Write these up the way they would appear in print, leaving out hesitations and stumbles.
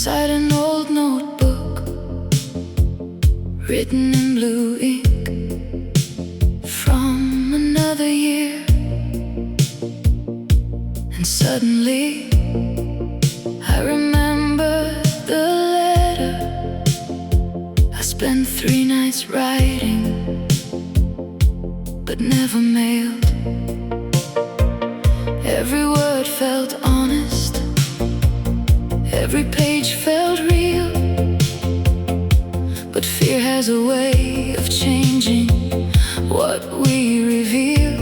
inside an old notebook, written in blue ink from another year. And suddenly I remember the letter I spent 3 nights writing, but never mailed. Every word felt honest, every page felt real. But fear has a way of changing what we reveal.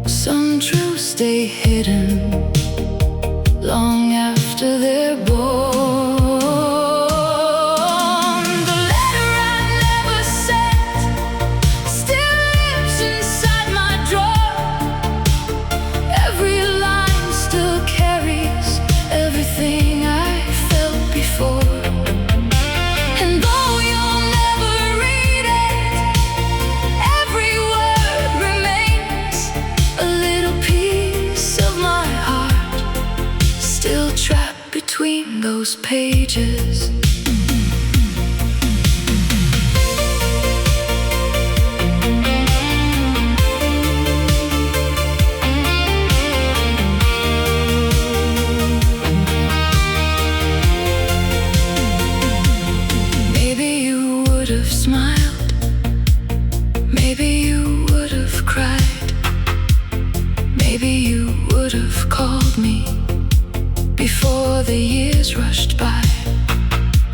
Some truths stay hidden long after they're born. The letter I never sent still lives inside my drawer. Every line still carries everything I felt before. And though you'll never read it, every word remains a little piece of my heart, still trapped between those pages. Maybe you would have smiled, maybe you would have cried, maybe you would have called me before the years rushed by.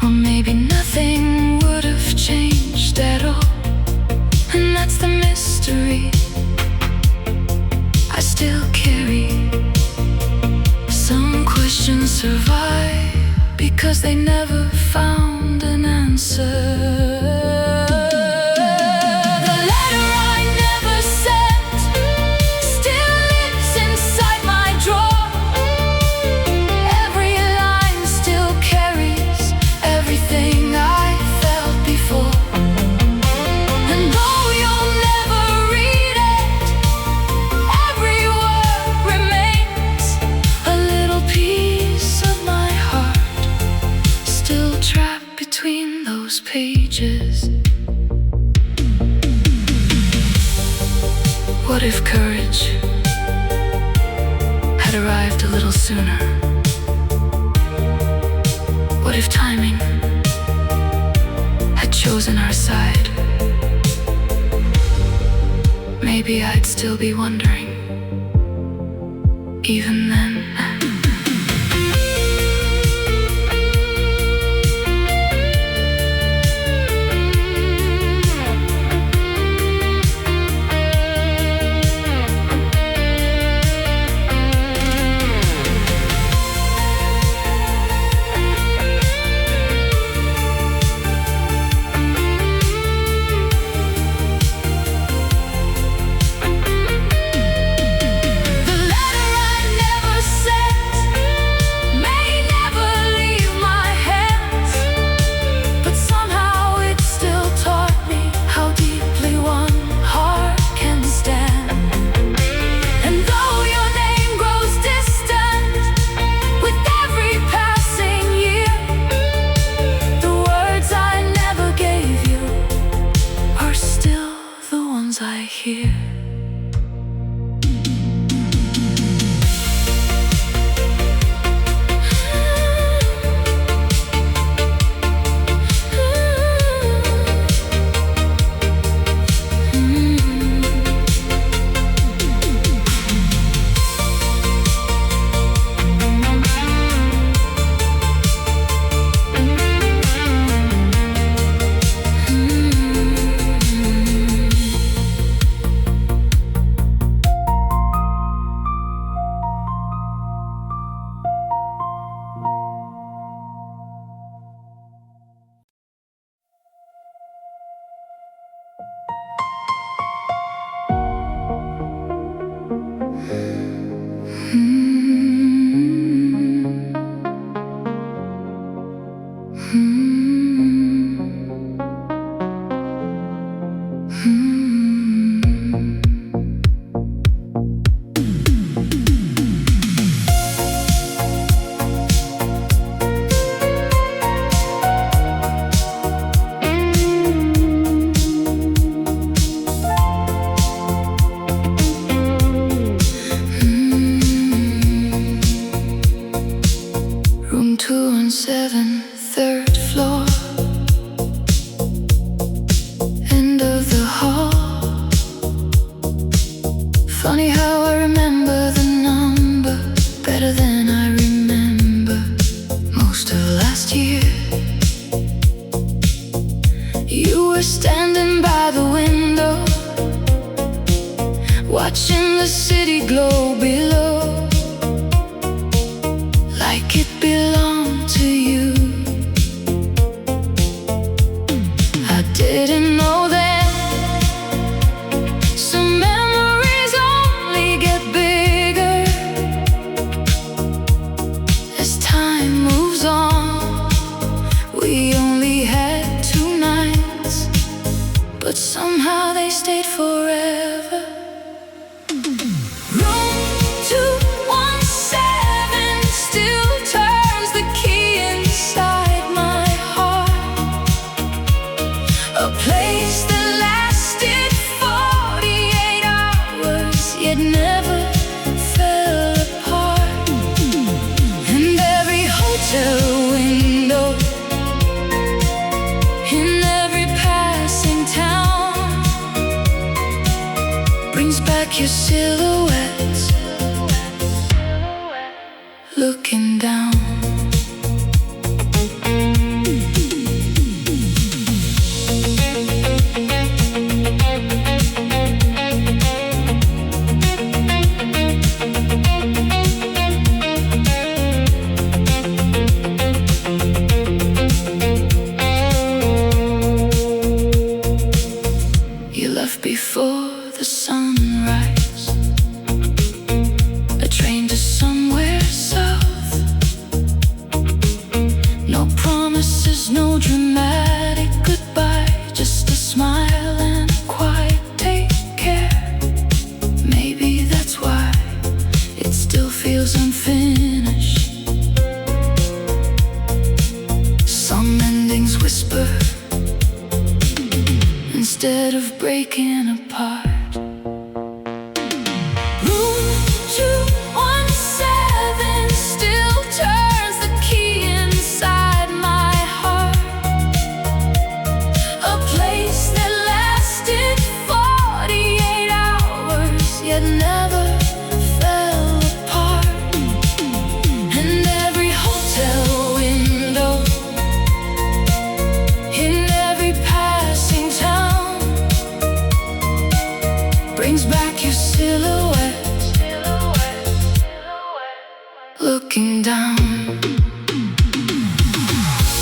Or maybe nothing would have changed at all, and that's the mystery I still carry. Some questions survive because they never found an answer. The letter I never sent still lives inside my drawer. Every line still carries everything I felt before. And though you'll never read it, every word remains a little piece of my heart, still trapped between those pages. What if courage had arrived a little sooner? What if timing had chosen our side? Maybe I'd still be wondering, even then. The letter I never 217, third floor, end of the hall. Funny how I remember the number better than I remember most of last year. You were standing by the window, watching the city glow below, like it belonged to you. I didn't know then, some memories only get bigger as time moves on. We only had 2 nights, but somehow they stayed forever. Room 217 still turns the key inside my heart. A place that lasted 48 hours, yet never fell apart. And every hotel window, in every passing town, brings back your silhouette, looking down. You left before the sunrise, a train to somewhere south. No promises, no dramatic goodbye, just a smile and a quiet take care. Maybe that's why it still feels unfinished. Some endings whisper instead of breaking apart. Room 217 still turns the key inside my heart. A place that lasted 48 hours, yet never fell apart. And every hotel window, in every passing town, brings back your silhouette, looking down.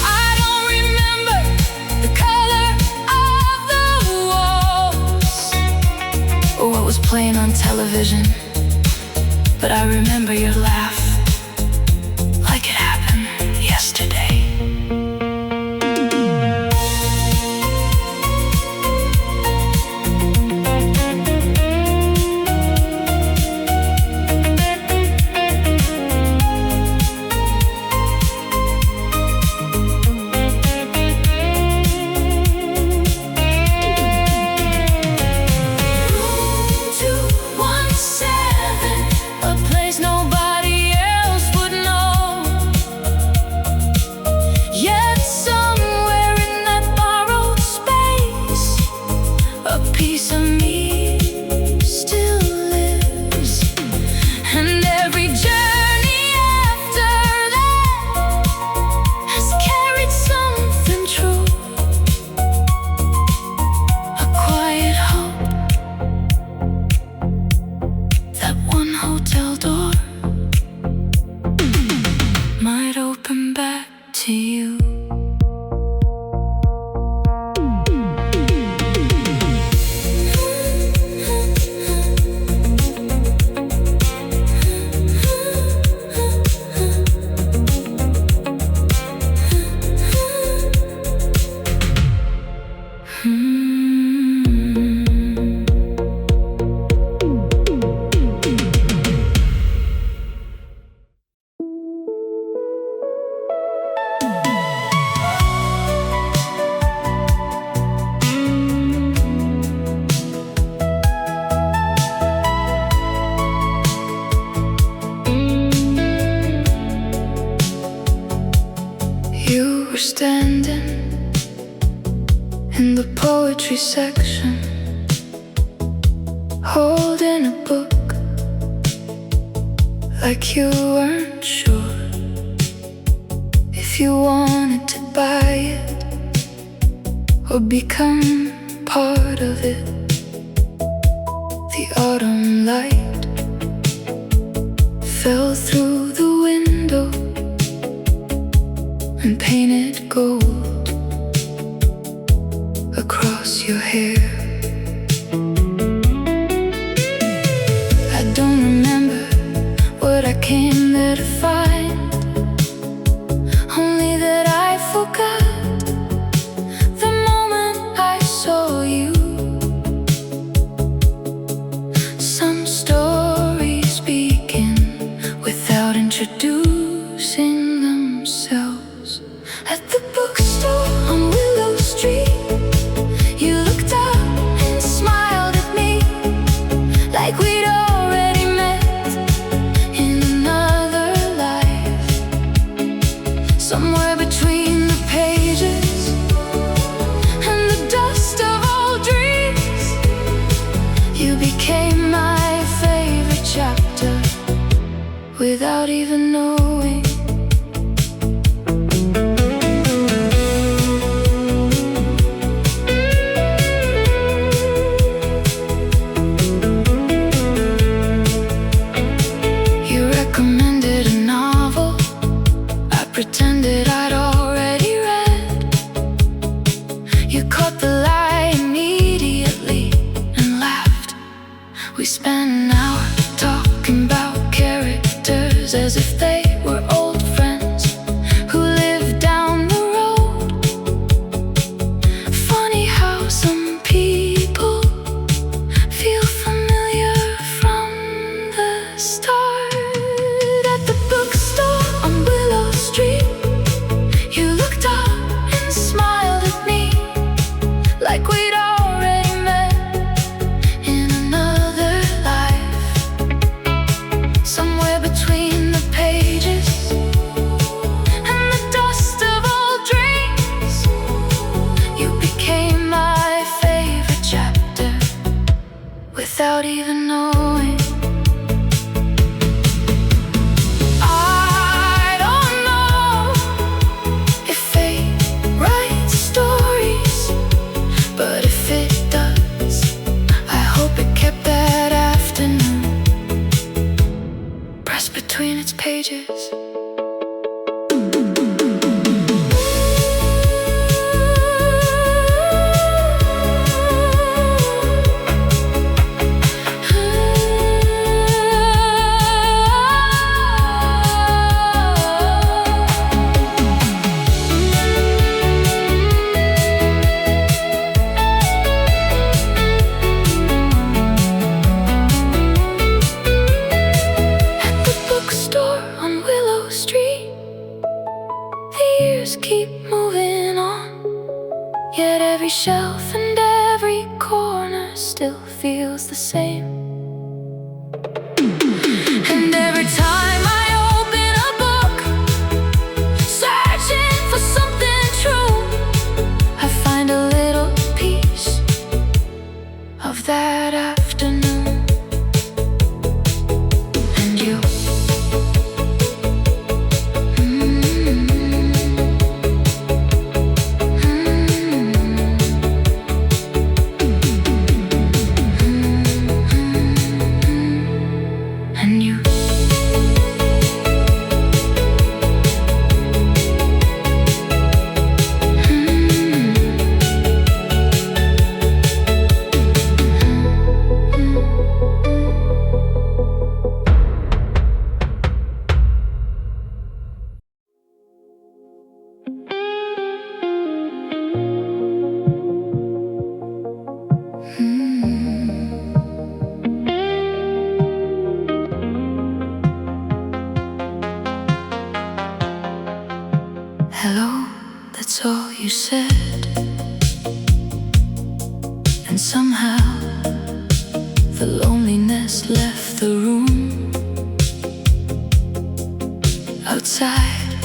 I don't remember the color of the walls or what was playing on television, but I remember your laugh like it happened yesterday. Hotel door might open back to you. You were standing in the poetry section, holding a book like you weren't sure if you wanted to buy it or become part of it. The autumn light fell through the window and painted gold across your hair. I don't remember what I came there to find, only that I forgot the moment I saw you. Some stories begin without introducing themselves. At the bookstore on Willow Street, you looked up and smiled at me like we'd already met in another life. Somewhere between the pages and the dust of old dreams, you became my favorite chapter without even knowing. You recommended a novel I pretended I'd already read. You caught the lie immediately and laughed. We spent an hour talking about characters as if they were old friends who lived down the road. Funny how some people feel familiar from the start. At the bookstore on Willow Street, you looked up and smiled at me like we'd already met in another life. Somewhere between the pages and the dust of old dreams, you became my favorite chapter without even knowing. I don't know if fate writes stories, but if it does, I hope it kept that afternoon pressed between its pages. At the bookstore on Willow Street, the years keep moving on, yet every shelf and every corner still feels the same. And every time I open a book, searching for something true, I find a little piece of that afternoon. And you. And you. Hello, that's all you said. And somehow the loneliness left the room. Outside,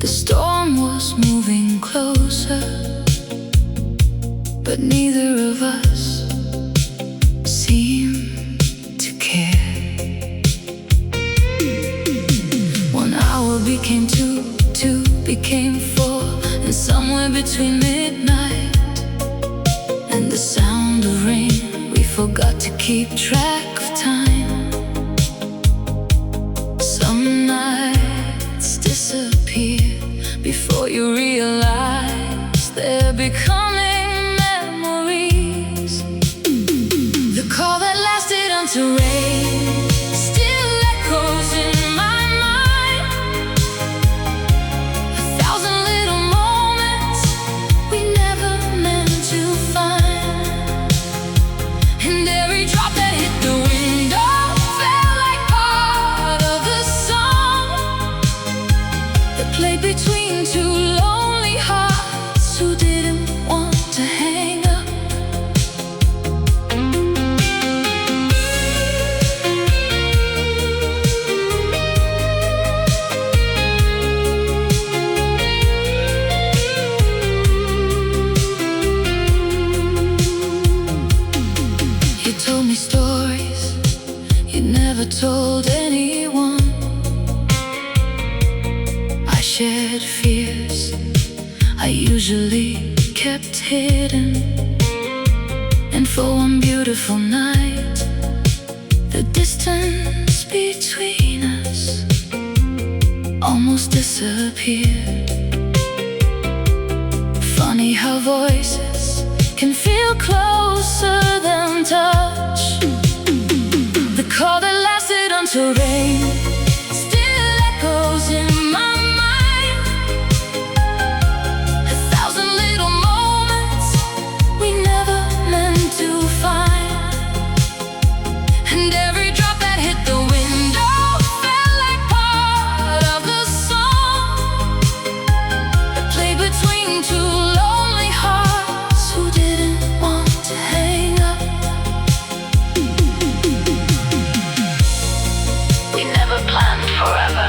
the storm almost moving closer, but neither of us seem to care. 1 hour became two, two became four, and somewhere between midnight and the sound of rain, we forgot to keep track of time. Some nights disappear before you realize they're becoming memories. The call that lasted until rain still echoes in my mind. 1,000 little moments we never meant to find, and every drop that hit the window felt like part of the song that played between two lonely hearts who didn't want to hang up. You told me stories you never told anyone. I shared fears I usually kept hidden, and for one beautiful night the distance between us almost disappeared. Funny how voices can feel closer than touch. The call that lasted until rain still echoes in my mind. 1,000 little moments we never meant to find, and every drop that hit the window felt like part of the song that played between two lonely hearts who didn't want to hang up. We never planned forever.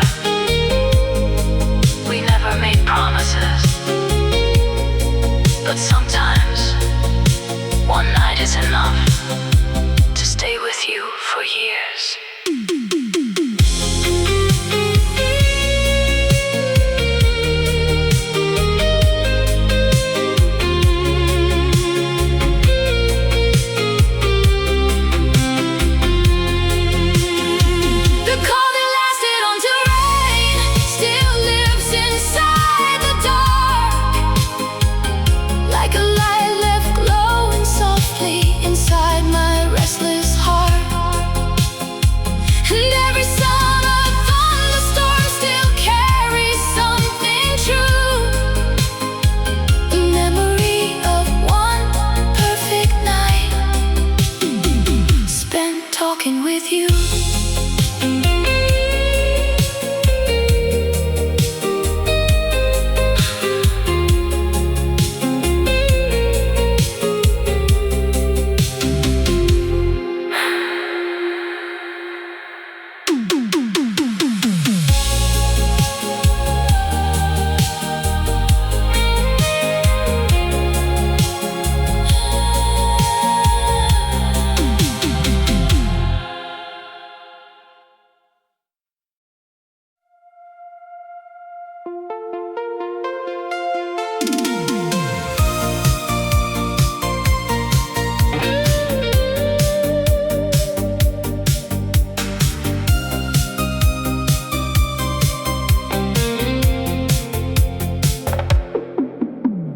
We never made promises. But sometimes one night is enough to stay with you for years. The call that lasted until rain still lives inside the dark, like a light left glowing softly inside my restless heart. And every sound of thunderstorm still carries something true, the memory of one perfect night spent talking with you.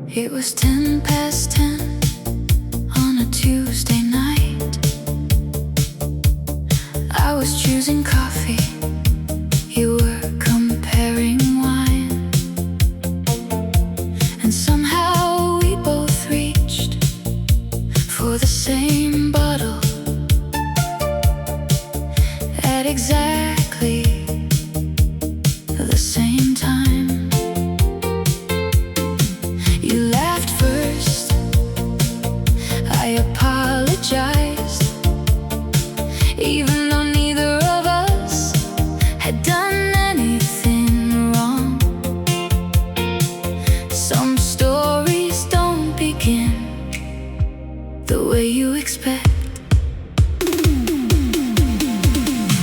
It was 10 past 10 on a Tuesday night. I was choosing coffee, you were comparing wine, and somehow we both reached for the same bottle at exactly the same time. You laughed first Some stories don't begin the way you expect.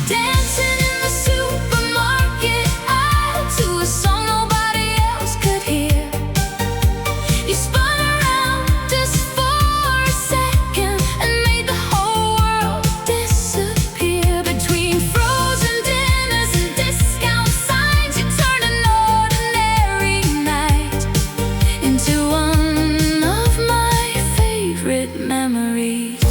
Dancing in the supermarket aisle to a song nobody else could hear. You spun around just for a second and made the whole world disappear. Between frozen dinners and discount signs, you turned an ordinary night into one of my favorite memories.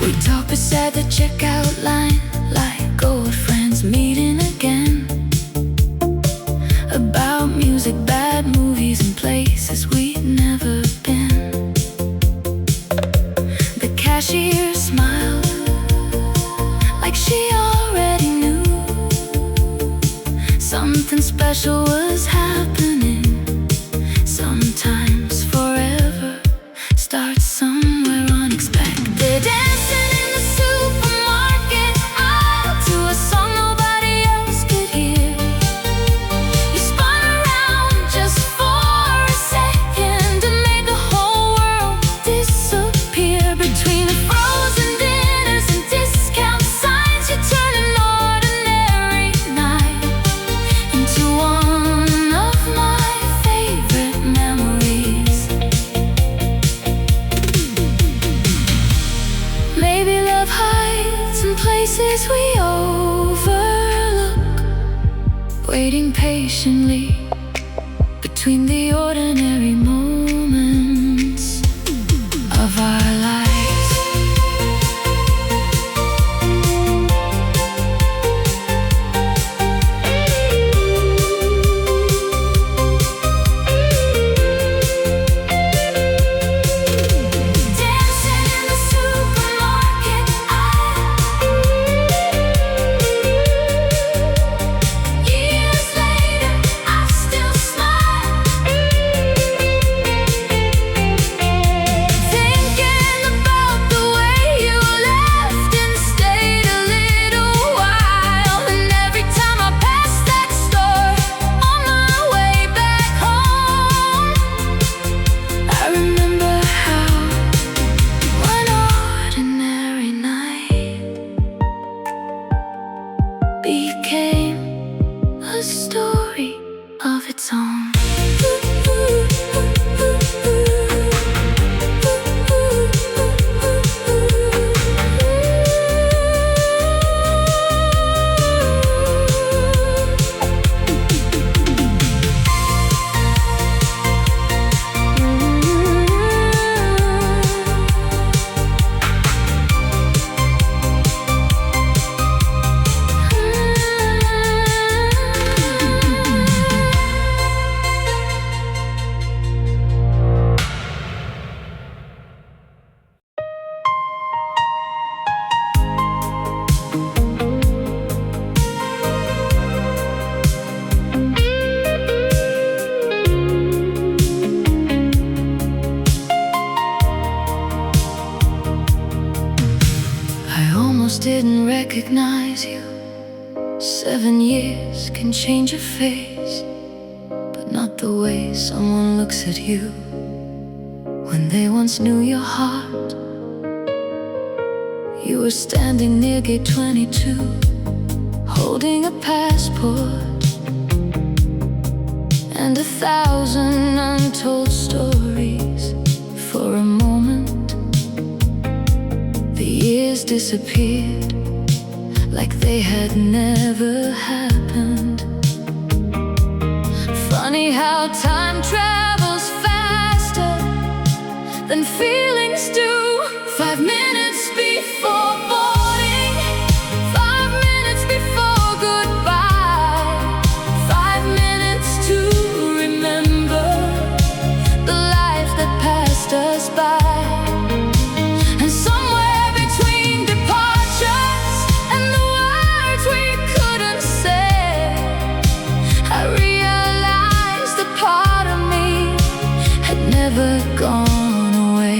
We talk beside the checkout line like old friends meeting again, about music, bad movies, and places we'd never been. The cashier smiled like she already knew something special was happening. Sometimes forever starts somewhere unexpected. Dancing in the supermarket aisle to a song nobody else could hear. You spun around just for a second and made the whole world disappear. Between the frozen dinners and discount signs, you turned an ordinary night into one of my favorite memories. Maybe love hides in places we overlook, waiting patiently between the ordinary moments of our lives. Dancing in the supermarket aisle. Years later, I still smile, thinking about the way you left and stayed a little while. And every time I pass that store on my way back home, I remember how one ordinary night became a story of its own. I almost didn't recognize you. 7 years can change your face, but not the way someone looks at you when they once knew your heart. You were standing near gate 22, holding a passport and 1,000 untold stories. For a moment, the years disappeared like they had never happened. Funny how time travels faster than feelings do. 5 minutes before boarding, 5 minutes before goodbye, 5 minutes to remember the life that passed us by. And somewhere between departures and the words we couldn't say, I realized the part of me had never never gone away.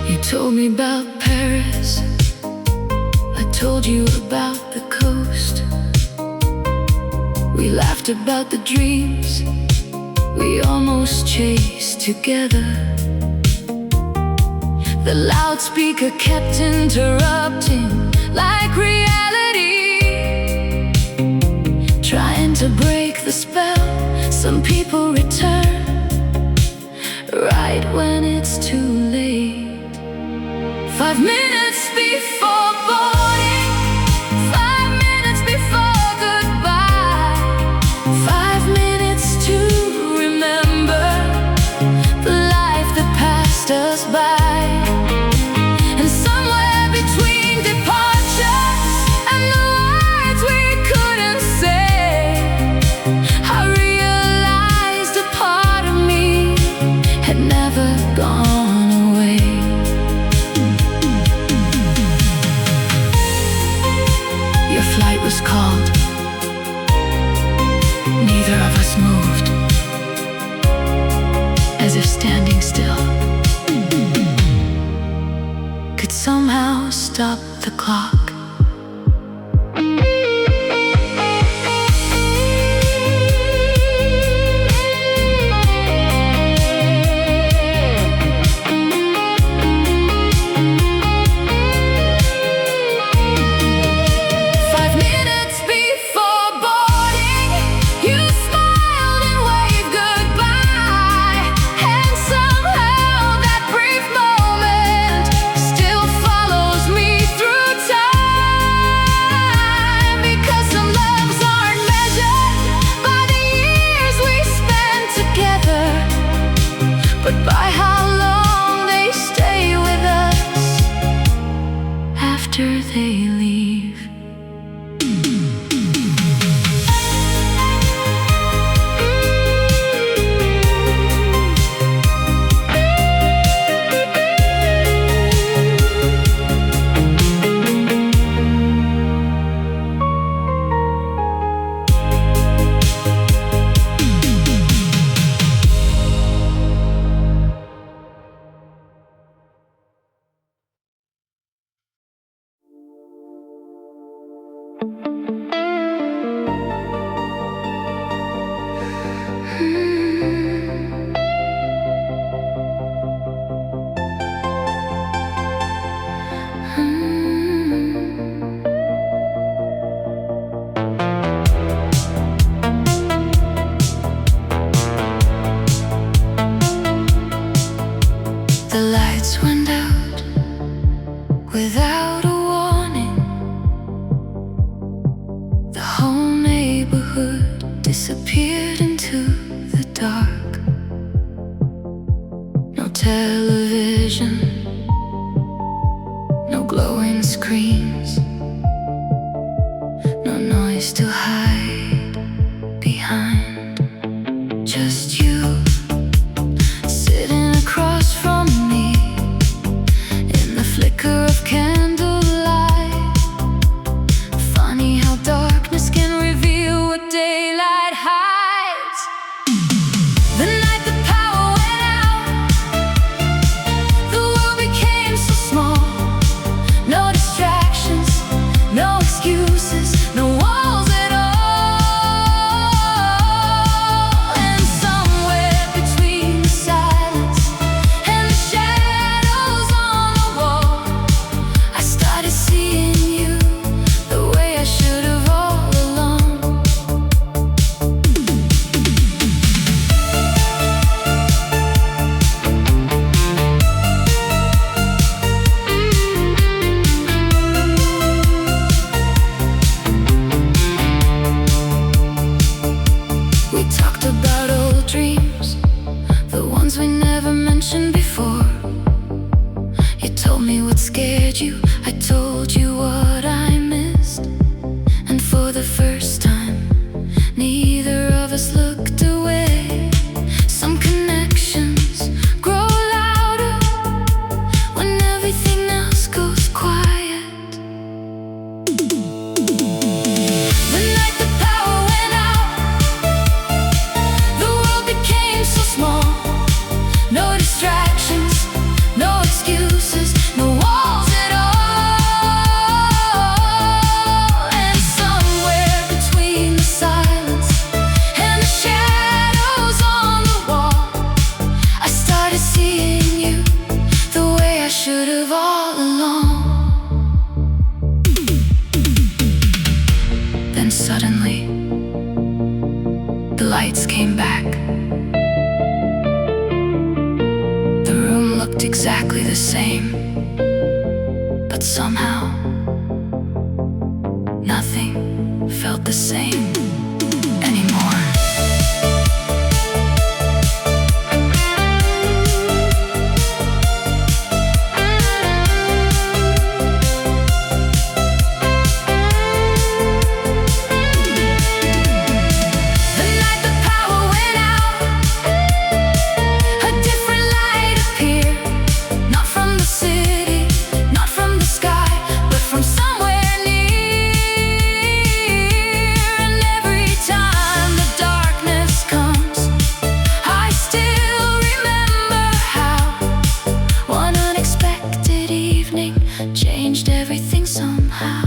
You told me about Paris, I told you about the coast. We laughed about the dreams we almost chased together. The loudspeaker kept interrupting like reality, trying to break the spell. Some people return right when it's too late. 5 minutes before boarding, 5 minutes before goodbye, 5 minutes to remember the life that passed us by. And somewhere between departures and the words we couldn't say, I realized a part of me had never gone away. Your flight was called. Neither of us moved, as if standing still could somehow stop the clock. But by how long they stay with us after they leave. The lights went out without a warning. The whole neighborhood disappeared into the dark. No television, no glowing screens, no noise to hide behind. Just you sitting across from me in the flicker of candlelight. Funny how darkness can reveal what daylight hides. The night the power went out, the world became so small. No distractions, no excuses, no walls at all. And somewhere between the silence and the shadows on the wall, I started seeing you the way I should have all along. We talked about old dreams, the ones we never mentioned before. You told me what scared you, I told you what I missed. And for the first time, neither of us looked away. Some exactly the same, but somehow nothing felt the same anymore. Changed everything somehow.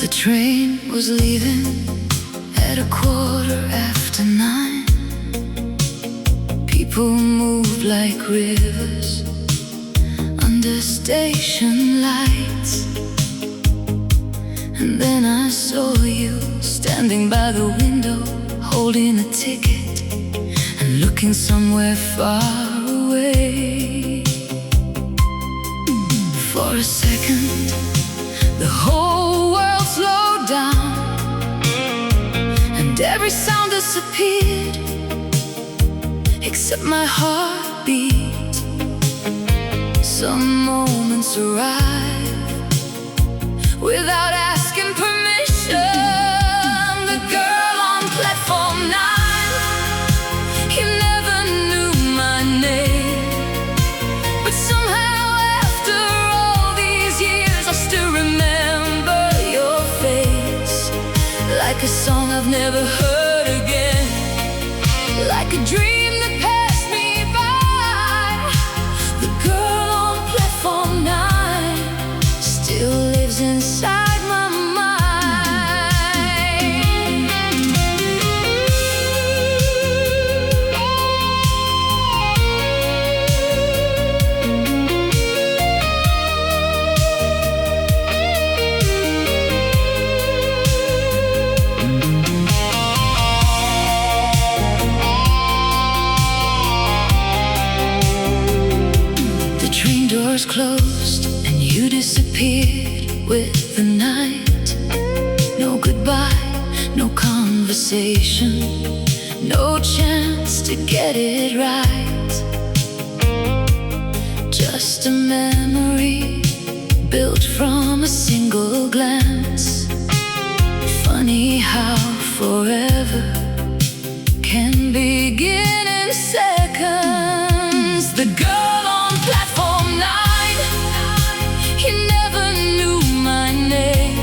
The train was leaving at 9:15. People moved like rivers under station lights. And then I saw you standing by the window, holding a ticket and looking somewhere far away. For a second, the whole world slowed down, and every sound disappeared except my heartbeat. Some moments arrive without asking permission. The girl on platform 9, you never knew my name, but somehow after all these years I still remember your face, like a song I've never heard again, like a dream that passed me by. The girl on platform 9 still lives inside my mind. The train doors closed and you disappeared with the night. No goodbye, no conversation, no chance to get it right. Just a memory built from a single glance. Funny how forever can begin in seconds. The girl on platform 9, you never knew my name,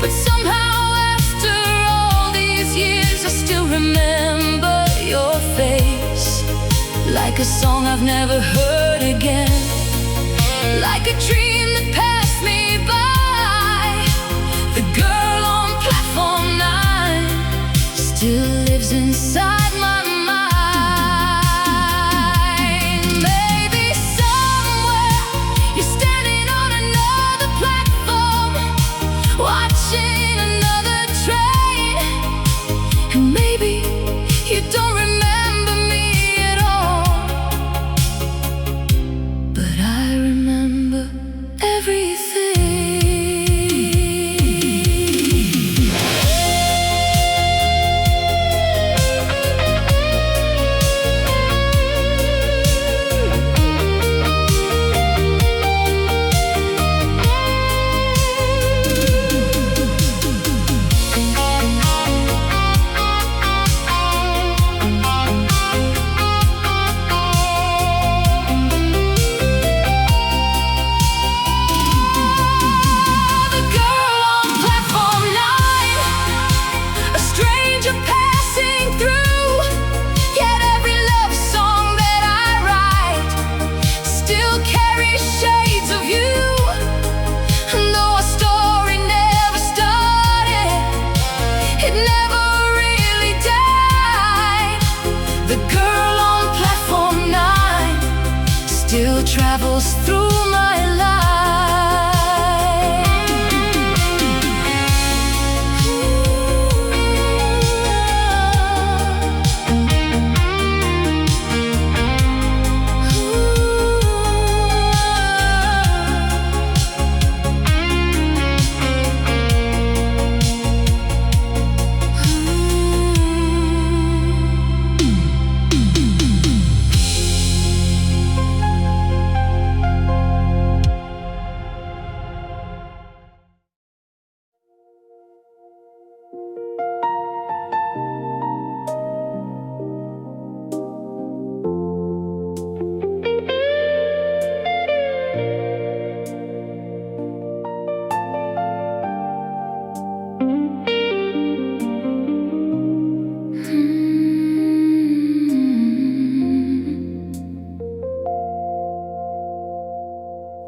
but somehow after all these years I still remember your face, like a song I've never heard again, like a dream that passed me by. The girl on platform 9 still lives inside my mind. Maybe somewhere you're standing on another platform, watching another train, and maybe you don't remember me at all, but I remember everything. echoes through my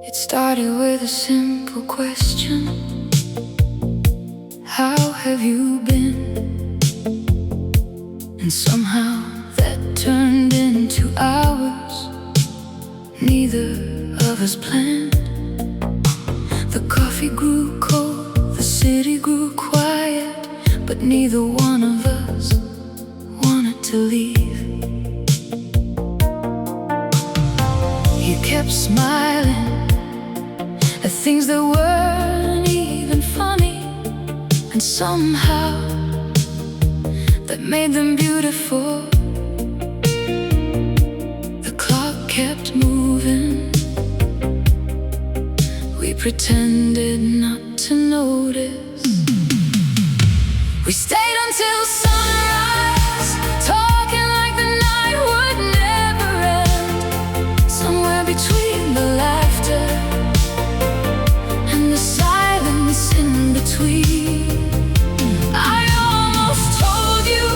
It started with a simple question. How have you been? And somehow that turned into hours. Neither of us planned. The coffee grew cold, the city grew quiet, but neither one of us wanted to leave. You kept smiling at things that weren't even funny, and somehow that made them beautiful. The clock kept moving. We pretended not to notice. We stayed until sunrise, talking like the night would never end. Somewhere between the laughter and the silence in between, I almost told you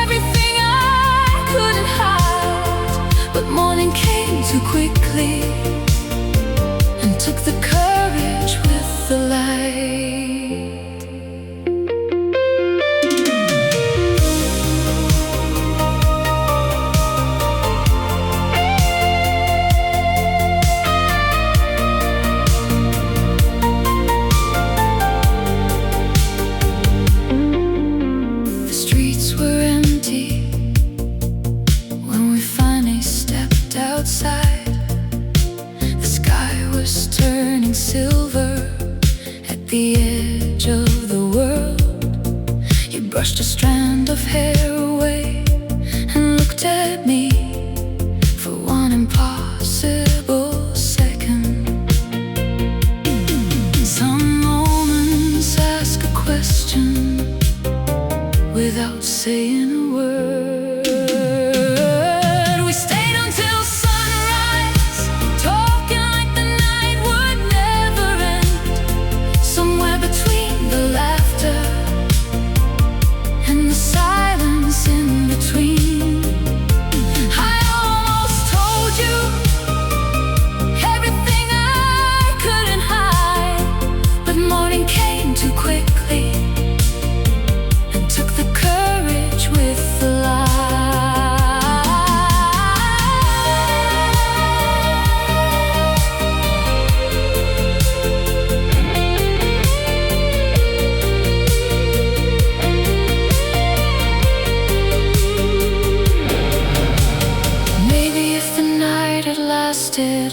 everything I couldn't hide. But morning came too quickly and took the courage with the light. The sky was turning silver at the edge of the world. You brushed a strand of hair away and looked at me for one impossible second. Some moments ask a question without saying a word.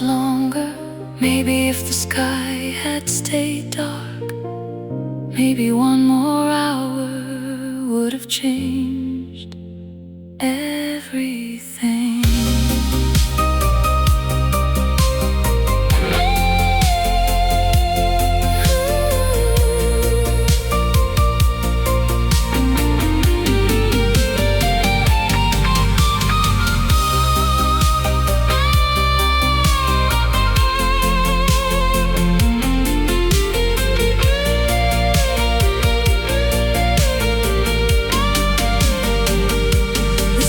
Longer, maybe if the sky had stayed dark, maybe one more hour would have changed everything. The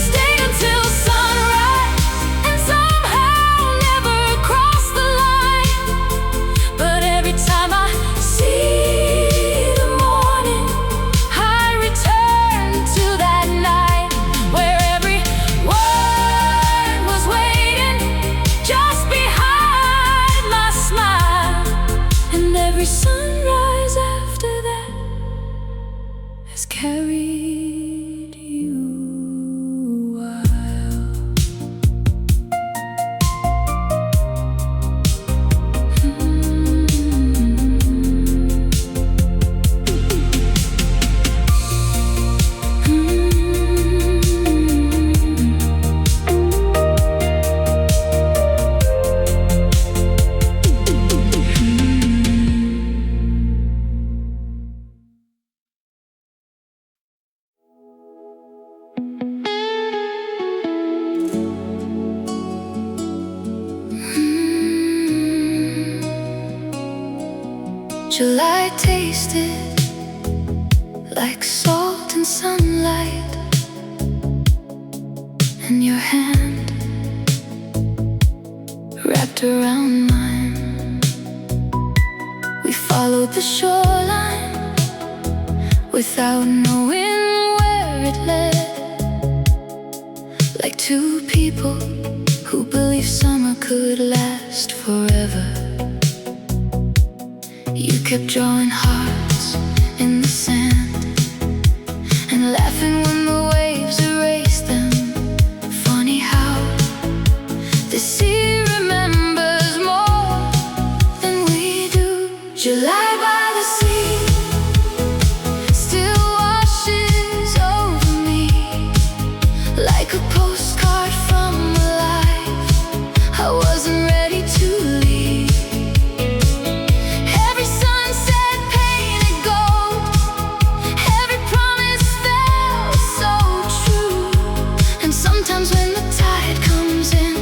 carried you a while. July tasted like salt and sunlight, and your hand wrapped around mine. We followed the shoreline without knowing where it led, like two people who believed summer could last forever. You kept drawing hearts in the sand and laughing when the waves erased them. Funny how the sea remembers more than we do. July by the sea still washes over me like a postcard from a life I wasn't ready to leave. Sometimes when the tide comes in,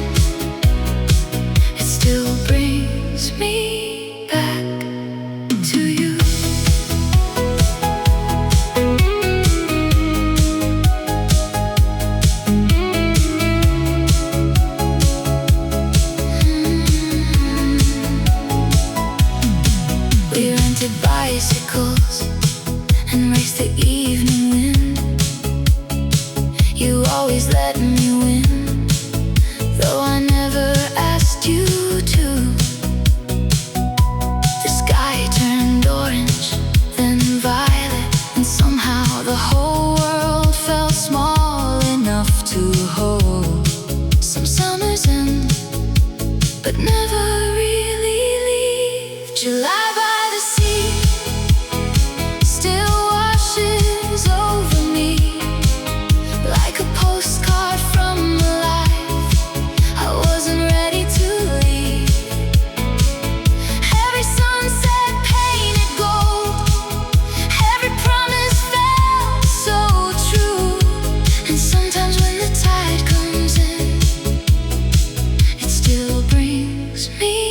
it still brings me back to you. We rented bicycles and raced the evening wind. You always let me win, though I never asked you to. The sky turned orange, then violet, and somehow the whole world felt small enough to hold. Some summers in, but never really leave. July by the sea still washes over me like a postcard from a life I wasn't ready to leave. Every sunset painted gold, every promise felt so true. And sometimes when the tide comes in, it still brings me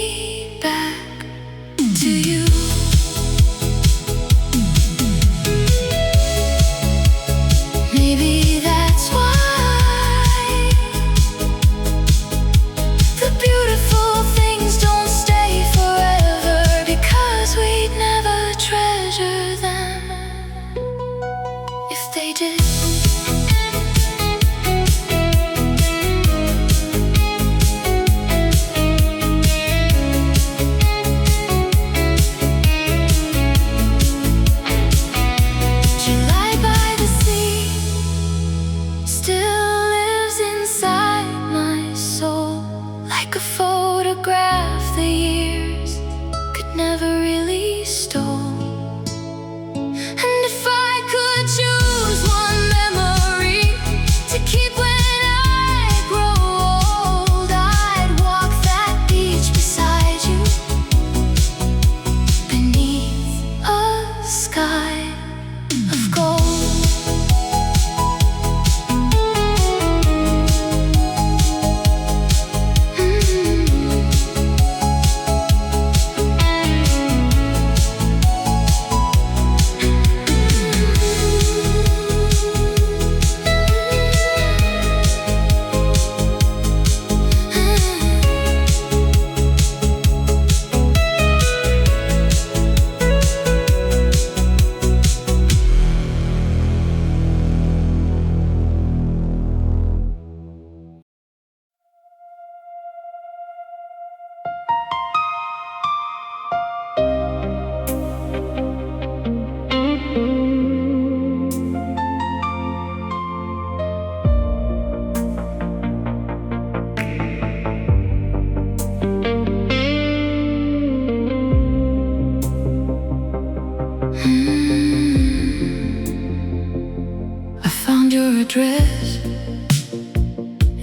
found your address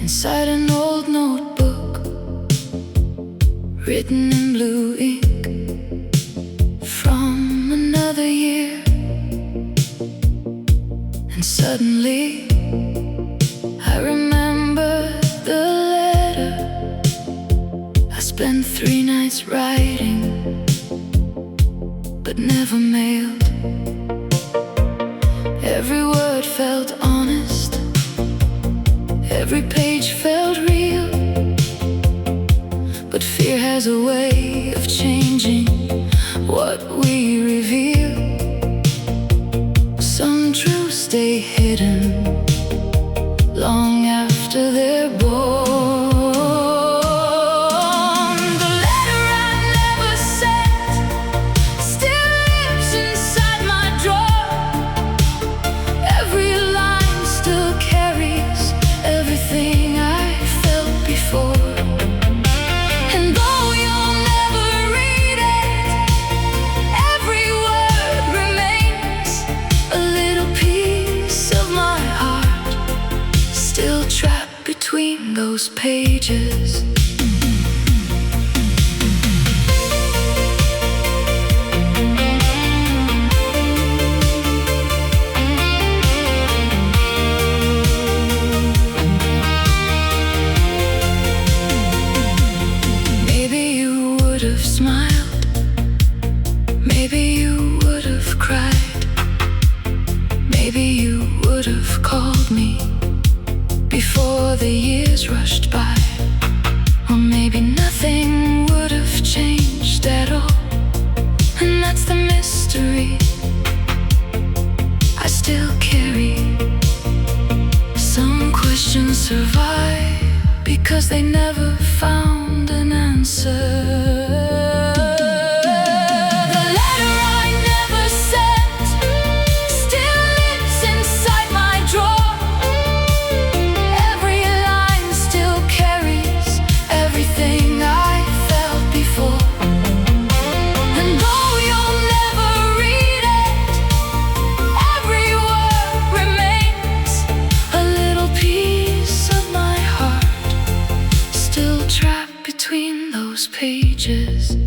inside an old notebook, written in blue ink from another year. And suddenly I remember the letter I spent 3 nights writing, but never mailed. Every word felt honest, every page felt real. But fear has a way of changing what we reveal. Some truths stay hidden long after they're born. The letter I never sent still lives inside my drawer. Every line still carries everything I felt before. And though you'll never read it, every word remains a little piece of my heart, still trapped between those pages. Maybe you would have smiled, maybe you would have cried, maybe you would have called me before the years rushed by. Or maybe nothing would have changed at all, and that's the mystery I still carry. Some questions survive because they never found an answer. The letter I never sent still lives inside my drawer. Every line still carries everything I felt before. And though you'll never read it, every word remains a little piece of my heart, still trapped between those pages.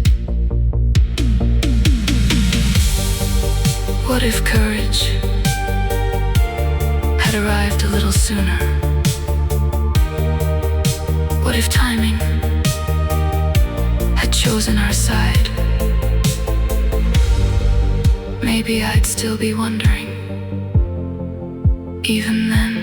What if courage had arrived a little sooner? What if timing had chosen our side? Maybe I'd still be wondering, even then.